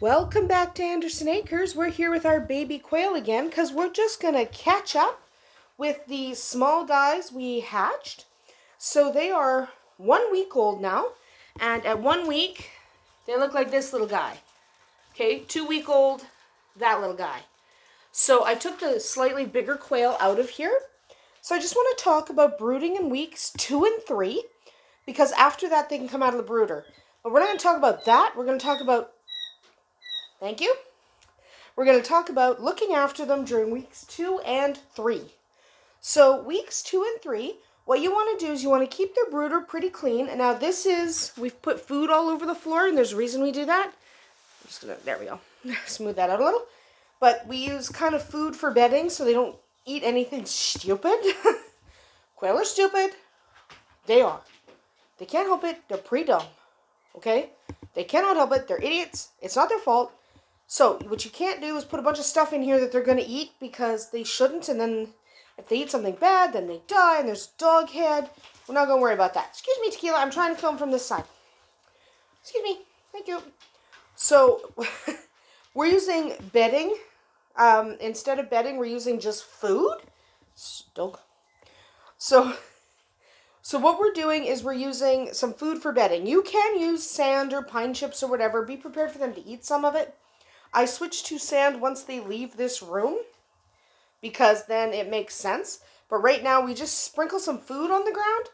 Welcome back to Andersen Acres. We're here with our baby quail again because we're just going to catch up with the small guys we hatched. So they are 1 week old now, and at 1 week, they look like this little guy. Okay, 2 week old, that little guy. So I took the slightly bigger quail out of here. So I just want to talk about brooding in weeks 2 and 3, because after that they can come out of the brooder. But we're not going to talk about that. We're going to talk about, thank you. We're going to talk about looking after them during weeks 2 and 3. So weeks 2 and 3, what you want to do is you want to keep their brooder pretty clean. And now this is, we've put food all over the floor, and there's a reason we do that. I'm just going to, there we go, smooth that out a little. But we use kind of food for bedding so they don't eat anything stupid. Quail are stupid. They are. They can't help it. They're pretty dumb. Okay? They cannot help it. They're idiots. It's not their fault. So what you can't do is put a bunch of stuff in here that they're going to eat because they shouldn't. And then if they eat something bad, then they die and there's dog head. We're not going to worry about that. Excuse me, Tequila. I'm trying to film from this side. Excuse me. Thank you. So we're using bedding. Instead of bedding, we're using just food. Dog. So what we're doing is we're using some food for bedding. You can use sand or pine chips or whatever. Be prepared for them to eat some of it. I switch to sand once they leave this room because then it makes sense. But right now we just sprinkle some food on the ground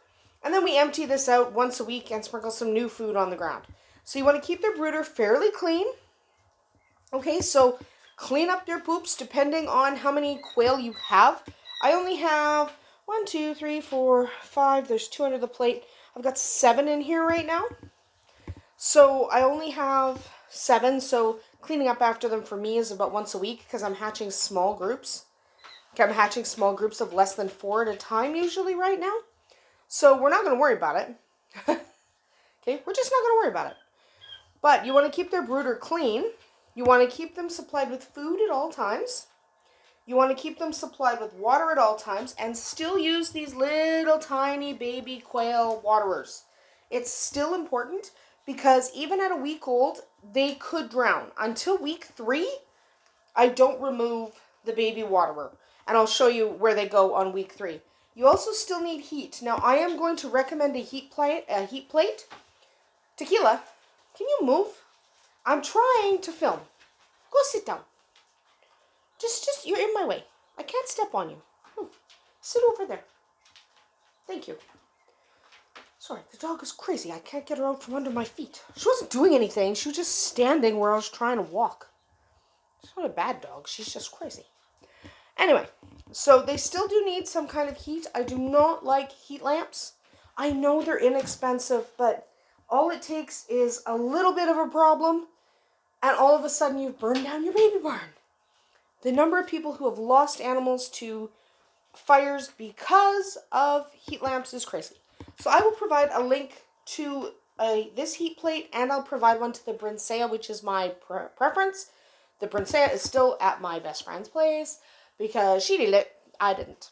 and then we empty this out once a week and sprinkle some new food on the ground. So you want to keep their brooder fairly clean. Okay, so clean up their poops depending on how many quail you have. I only have 1, 2, 3, 4, 5. There's 2 under the plate. I've got 7 in here right now. So I only have 7, so cleaning up after them for me is about once a week because I'm hatching small groups. Okay, I'm hatching small groups of less than 4 at a time usually right now. So we're not going to worry about it. Okay, we're just not going to worry about it. But you want to keep their brooder clean. You want to keep them supplied with food at all times. You want to keep them supplied with water at all times and still use these little tiny baby quail waterers. It's still important because even at a week old, they could drown. Until week 3, I don't remove the baby waterer. And I'll show you where they go on week 3. You also still need heat. Now, I am going to recommend a heat plate. Tequila, can you move? I'm trying to film. Go sit down. Just, you're in my way. I can't step on you. Move. Sit over there. Thank you. Sorry, the dog is crazy. I can't get her out from under my feet. She wasn't doing anything. She was just standing where I was trying to walk. She's not a bad dog. She's just crazy. Anyway, so they still do need some kind of heat. I do not like heat lamps. I know they're inexpensive, but all it takes is a little bit of a problem, and all of a sudden you've burned down your baby barn. The number of people who have lost animals to fires because of heat lamps is crazy. So I will provide a link to this heat plate, and I'll provide one to the Brinsea, which is my preference. The Brinsea is still at my best friend's place because she did it. I didn't.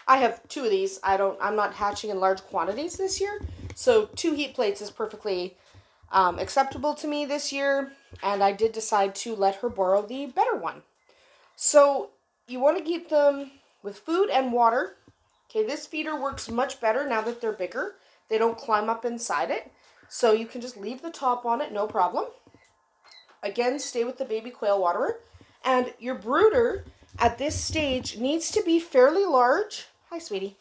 I have 2 of these. I'm not hatching in large quantities this year, so 2 heat plates is perfectly acceptable to me this year, and I did decide to let her borrow the better one. So you want to keep them with food and water. Okay, this feeder works much better now that they're bigger. They don't climb up inside it. So you can just leave the top on it, no problem. Again, stay with the baby quail waterer. And your brooder at this stage needs to be fairly large. Hi, sweetie.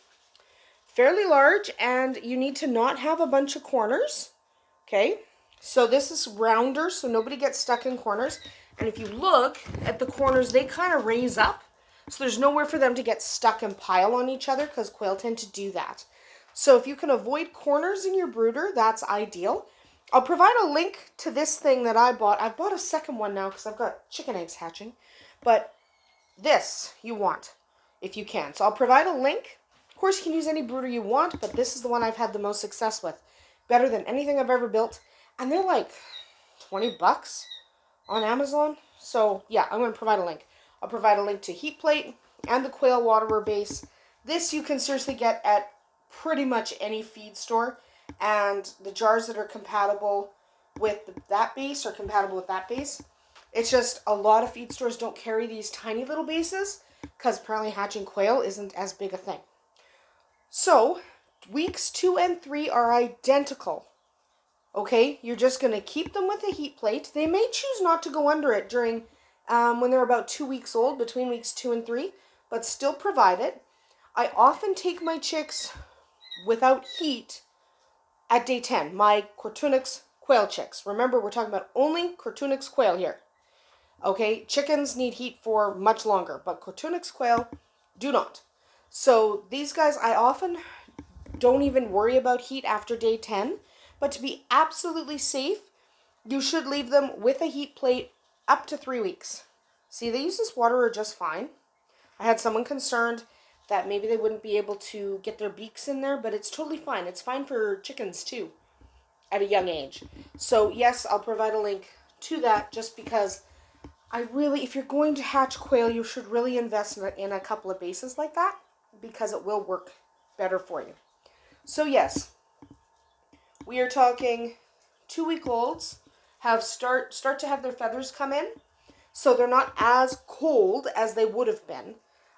Fairly large, and you need to not have a bunch of corners. Okay, so this is rounder, so nobody gets stuck in corners. And if you look at the corners, they kind of raise up. So there's nowhere for them to get stuck and pile on each other because quail tend to do that. So if you can avoid corners in your brooder, that's ideal. I'll provide a link to this thing that I bought. I bought a second one now because I've got chicken eggs hatching. But this you want if you can. So I'll provide a link. Of course, you can use any brooder you want, but this is the one I've had the most success with. Better than anything I've ever built. And they're like $20 on Amazon. So yeah, I'm going to provide a link. I'll provide a link to heat plate and the quail waterer base. This you can seriously get at pretty much any feed store. And the jars that are compatible with that base or compatible with that base. It's just a lot of feed stores don't carry these tiny little bases because apparently hatching quail isn't as big a thing. So weeks 2 and 3 are identical. Okay, you're just going to keep them with a heat plate. They may choose not to go under it during when they're about 2 weeks old, between weeks 2 and 3, but still provide it. I often take my chicks without heat at day 10, my Coturnix quail chicks. Remember, we're talking about only Coturnix quail here. Okay, chickens need heat for much longer, but Coturnix quail do not. So these guys, I often don't even worry about heat after day 10, but to be absolutely safe, you should leave them with a heat plate up to 3 weeks. See, they use this water just fine. I had someone concerned that maybe they wouldn't be able to get their beaks in there, but it's totally fine. It's fine for chickens too at a young age. So yes, I'll provide a link to that just because if you're going to hatch quail, you should really invest in a couple of bases like that because it will work better for you. So yes, we are talking 2-week-olds start to have their feathers come in, so they're not as cold as they would have been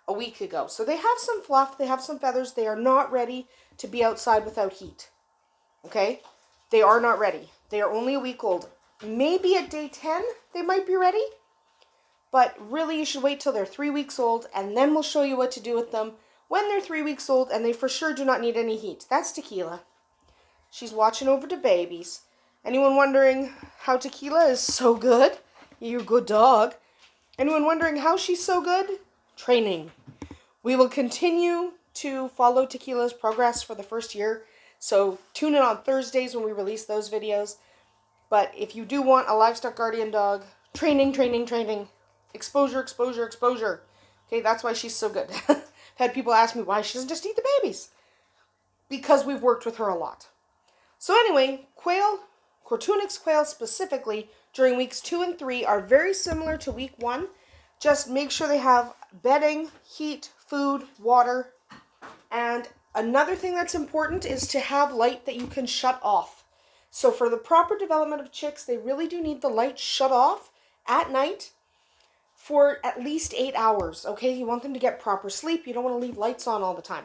a week ago. So they have some fluff, they have some feathers. They are not ready to be outside without heat. Okay? They are not ready. They are only a week old. Maybe at day 10 they might be ready, but really you should wait till they're 3 weeks old, and then we'll show you what to do with them when they're 3 weeks old and they for sure do not need any heat. That's Tequila. She's watching over the babies. Anyone wondering how Tequila is so good? You good dog. Anyone wondering how she's so good? Training. We will continue to follow Tequila's progress for the first year, so tune in on Thursdays when we release those videos. But if you do want a livestock guardian dog, training, exposure, okay, that's why she's so good. I've had people ask me why she doesn't just eat the babies. Because we've worked with her a lot. So anyway, quail, Coturnix quail specifically, during weeks 2 and 3 are very similar to week 1. Just make sure they have bedding, heat, food, water. And another thing that's important is to have light that you can shut off. So for the proper development of chicks, they really do need the light shut off at night for at least 8 hours. Okay, you want them to get proper sleep. You don't want to leave lights on all the time.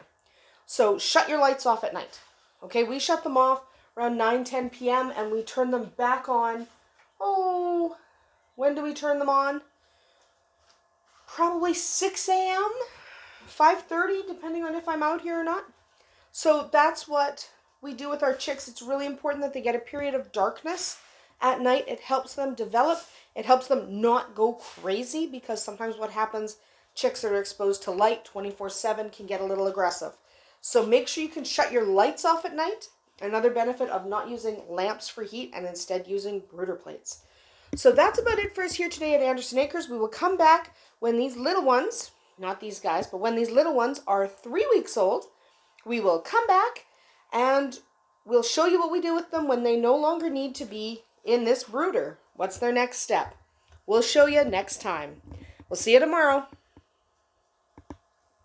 So shut your lights off at night. Okay, we shut them off around 9-10 p.m. and we turn them back on. Oh, when do we turn them on? Probably 6 a.m., 5:30, depending on if I'm out here or not. So that's what we do with our chicks. It's really important that they get a period of darkness at night. It helps them develop. It helps them not go crazy, because sometimes what happens, chicks that are exposed to light 24/7 can get a little aggressive. So make sure you can shut your lights off at night. Another benefit of not using lamps for heat and instead using brooder plates. So that's about it for us here today at Andersen Acres. We will come back when these little ones, not these guys, but when these little ones are 3 weeks old. We will come back and we'll show you what we do with them when they no longer need to be in this brooder. What's their next step? We'll show you next time. We'll see you tomorrow.